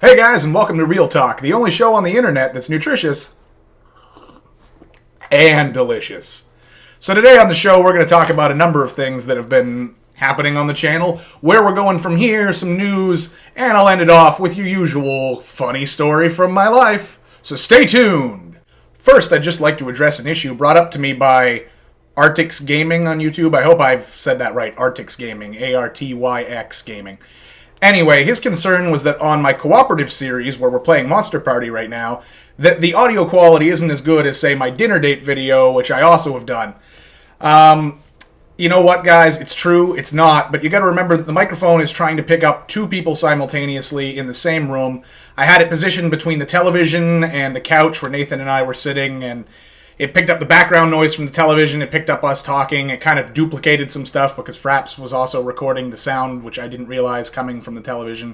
Hey guys, and welcome to Real Talk, the only show on the internet that's nutritious and delicious. So today on the show, we're going to talk about a number of things that have been happening on the channel, where we're going from here, some news, and I'll end it off with your usual funny story from my life. So stay tuned. First, I'd just like to address an issue brought up to me by Artyx Gaming on YouTube. I hope I've said that right. Artyx Gaming. A-R-T-Y-X Gaming. Anyway, his concern was that on my cooperative series, where we're playing Monster Party right now, that the audio quality isn't as good as, say, my dinner date video, which I also have done. You know what, guys? It's true. It's not. But you got to remember that the microphone is trying to pick up two people simultaneously in the same room. I had it positioned between the television and the couch where Nathan and I were sitting, and it picked up the background noise from the television. It picked up us talking. It kind of duplicated some stuff because Fraps was also recording the sound, which I didn't realize coming from the television.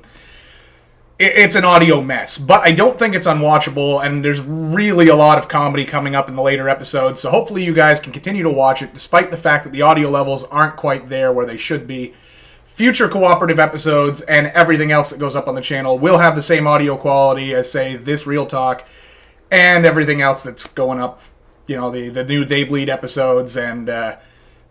It's an audio mess, but I don't think it's unwatchable, and there's really a lot of comedy coming up in the later episodes, so hopefully you guys can continue to watch it, despite the fact that the audio levels aren't quite there where they should be. Future cooperative episodes and everything else that goes up on the channel will have the same audio quality as, say, this Real Talk and everything else that's going up. You know, the new They Bleed episodes and the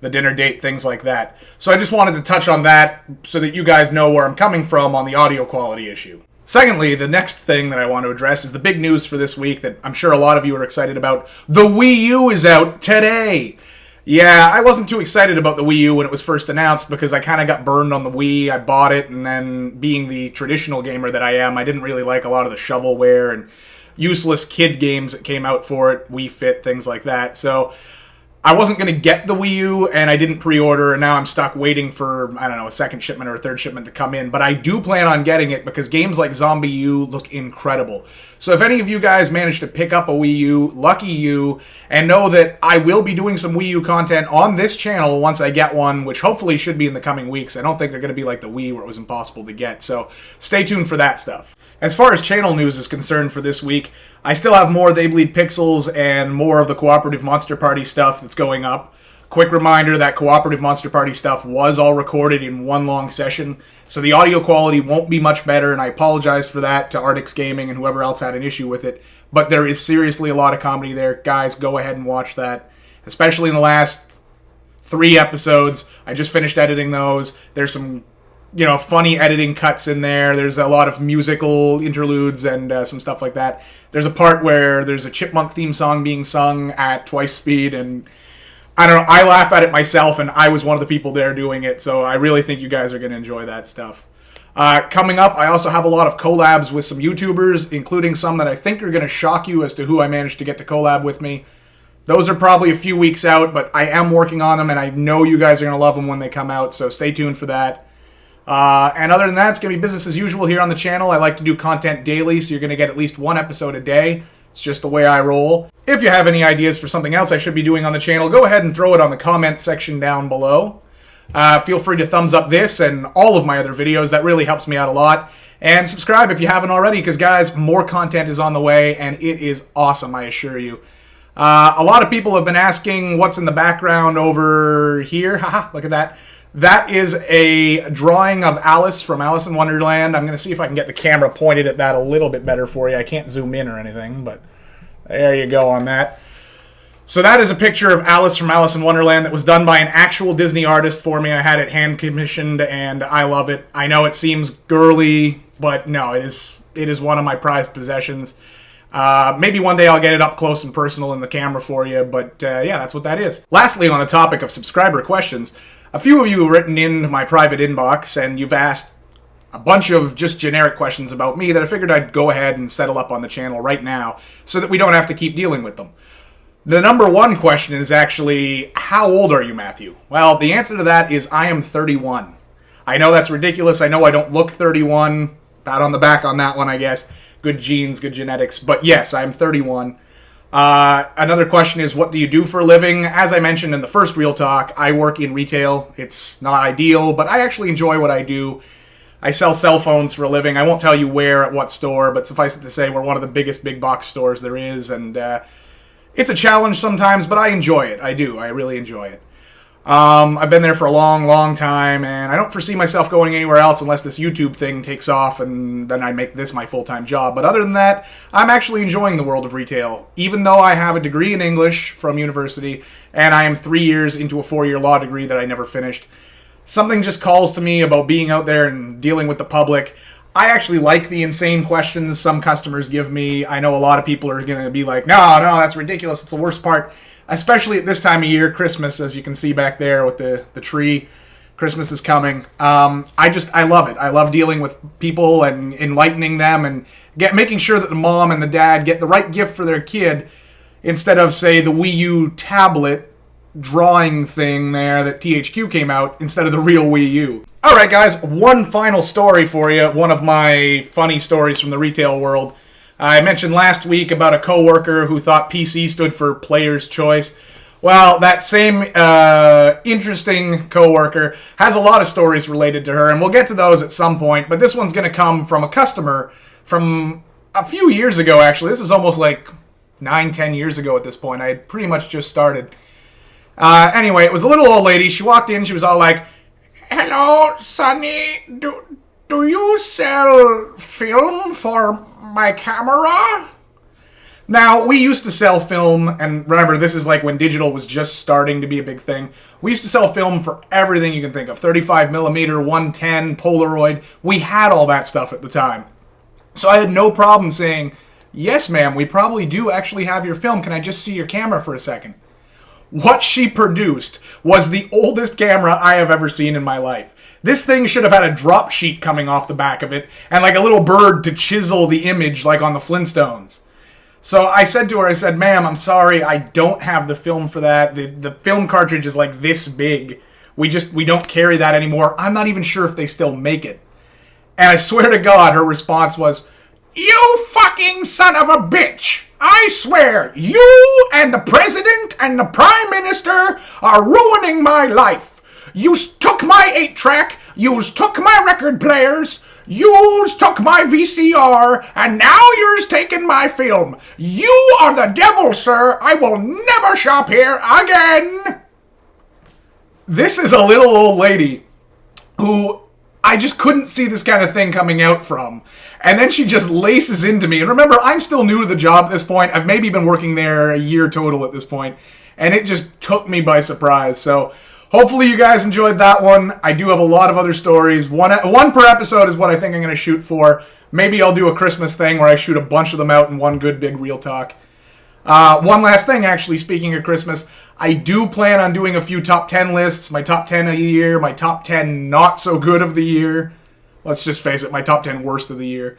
dinner date, things like that. So I just wanted to touch on that so that you guys know where I'm coming from on the audio quality issue. Secondly, the next thing that I want to address is the big news for this week that I'm sure a lot of you are excited about. The Wii U is out today! Yeah, I wasn't too excited about the Wii U when it was first announced because I kind of got burned on the Wii. I bought it, and then being the traditional gamer that I am, I didn't really like a lot of the shovelware and useless kid games that came out for it, Wii Fit, things like that. So I wasn't going to get the Wii U, and I didn't pre-order, and now I'm stuck waiting for, I don't know, a second shipment or a third shipment to come in. But I do plan on getting it because games like Zombie U look incredible. So if any of you guys manage to pick up a Wii U, lucky you, and know that I will be doing some Wii U content on this channel once I get one, which hopefully should be in the coming weeks. I don't think they're going to be like the Wii where it was impossible to get, so stay tuned for that stuff. As far as channel news is concerned for this week, I still have more They Bleed Pixels and more of the Cooperative Monster Party stuff that's going up. Quick reminder that Cooperative Monster Party stuff was all recorded in one long session, so the audio quality won't be much better, and I apologize for that to Artyx Gaming and whoever else had an issue with it. But there is seriously a lot of comedy there. Guys, go ahead and watch that, especially in the last 3 episodes. I just finished editing those. There's some funny editing cuts in there. There's a lot of musical interludes and some stuff like that. There's a part where there's a Chipmunk theme song being sung at twice speed, and I don't know, I laugh at it myself, and I was one of the people there doing it, so I really think you guys are going to enjoy that stuff. Coming up, I also have a lot of collabs with some YouTubers, including some that I think are going to shock you as to who I managed to get to collab with me. Those are probably a few weeks out, but I am working on them, and I know you guys are going to love them when they come out, so stay tuned for that. And other than that, it's going to be business as usual here on the channel. I like to do content daily, so you're going to get at least one episode a day. It's just the way I roll. If you have any ideas for something else I should be doing on the channel, go ahead and throw it on the comment section down below. Feel free to thumbs up this and all of my other videos. That really helps me out a lot. And subscribe if you haven't already, because, guys, more content is on the way, and it is awesome, I assure you. A lot of people have been asking what's in the background over here. Haha, look at that. That is a drawing of Alice from Alice in Wonderland. I'm going to see if I can get the camera pointed at that a little bit better for you. I can't zoom in or anything, but there you go on that. So that is a picture of Alice from Alice in Wonderland that was done by an actual Disney artist for me. I had it hand commissioned, and I love it. I know it seems girly, but no, it is one of my prized possessions. Maybe one day I'll get it up close and personal in the camera for you, but yeah, that's what that is. Lastly, on the topic of subscriber questions, a few of you have written in my private inbox, and you've asked a bunch of just generic questions about me that I figured I'd go ahead and settle up on the channel right now so that we don't have to keep dealing with them. The number one question is actually, how old are you, Matthew? Well, the answer to that is I am 31. I know that's ridiculous. I know I don't look 31. Pat on the back on that one, I guess. Good genes, good genetics. But yes, I'm 31. Another question is, what do you do for a living? As I mentioned in the first Real Talk, I work in retail. It's not ideal, but I actually enjoy what I do. I sell cell phones for a living. I won't tell you where, at what store, but suffice it to say, we're one of the biggest big box stores there is, and it's a challenge sometimes, but I enjoy it. I do. I really enjoy it. I've been there for a long, long time, and I don't foresee myself going anywhere else unless this YouTube thing takes off and then I make this my full-time job. But other than that, I'm actually enjoying the world of retail, even though I have a degree in English from university, and I am 3 years into a 4-year law degree that I never finished. Something just calls to me about being out there and dealing with the public. I actually like the insane questions some customers give me. I know a lot of people are going to be like, no, that's ridiculous. It's the worst part. Especially at this time of year, Christmas, as you can see back there with the tree. Christmas is coming. I love it. I love dealing with people and enlightening them and making sure that the mom and the dad get the right gift for their kid instead of, say, the Wii U tablet drawing thing there that THQ came out instead of the real Wii U. Alright guys, one final story for you, one of my funny stories from the retail world. I mentioned last week about a coworker who thought PC stood for Player's Choice. Well, that same interesting coworker has a lot of stories related to her, and we'll get to those at some point, but this one's going to come from a customer from a few years ago, actually. This is almost like 9-10 years ago at this point. I had pretty much just started. Anyway, it was a little old lady. She walked in. She was all like, "Hello, Sonny. Do you sell film for my camera?" Now, we used to sell film, and remember, this is like when digital was just starting to be a big thing. We used to sell film for everything you can think of. 35mm, 110, Polaroid. We had all that stuff at the time. So I had no problem saying, "Yes, ma'am, we probably do actually have your film. Can I just see your camera for a second?" What she produced was the oldest camera I have ever seen in my life. This thing should have had a drop sheet coming off the back of it and like a little bird to chisel the image like on the Flintstones. So I said to her, "Ma'am, I'm sorry, I don't have the film for that. The film cartridge is like this big. We don't carry that anymore. I'm not even sure if they still make it." And I swear to God, her response was, "You fucking son of a bitch! I swear, you and the president and the prime minister are ruining my life. Yous took my 8-track, yous took my record players, yous took my VCR, and now you're taking my film. You are the devil, sir. I will never shop here again." This is a little old lady who I just couldn't see this kind of thing coming out from. And then she just laces into me. And remember, I'm still new to the job at this point. I've maybe been working there a year total at this point. And it just took me by surprise. So hopefully you guys enjoyed that one. I do have a lot of other stories. One per episode is what I think I'm going to shoot for. Maybe I'll do a Christmas thing where I shoot a bunch of them out in one good big real talk. One last thing, actually, speaking of Christmas, I do plan on doing a few top 10 lists. My top 10 of the year, my top 10 not so good of the year. Let's just face it, my top 10 worst of the year.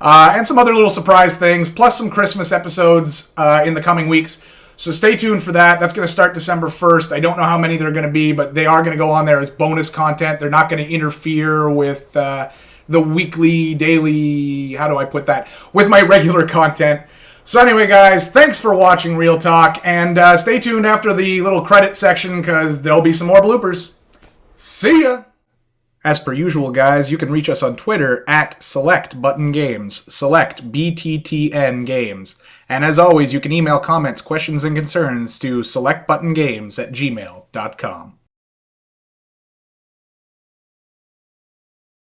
And some other little surprise things, plus some Christmas episodes in the coming weeks. So stay tuned for that. That's going to start December 1st. I don't know how many there are going to be, but they are going to go on there as bonus content. They're not going to interfere with the weekly, daily, how do I put that, with my regular content. So anyway, guys, thanks for watching Real Talk, and stay tuned after the little credit section, because there'll be some more bloopers. See ya! As per usual, guys, you can reach us on Twitter at SelectButtonGames. Select BTTN Games. And as always, you can email comments, questions, and concerns to selectbuttongames@gmail.com.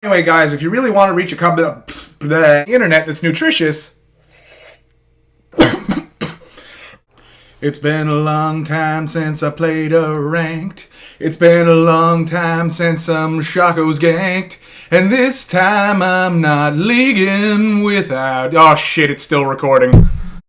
Anyway, guys, if you really want to reach a internet that's nutritious, it's been a long time since I played a ranked. It's been a long time since some Shakos ganked. And this time I'm not leaguing without... Oh shit, it's still recording.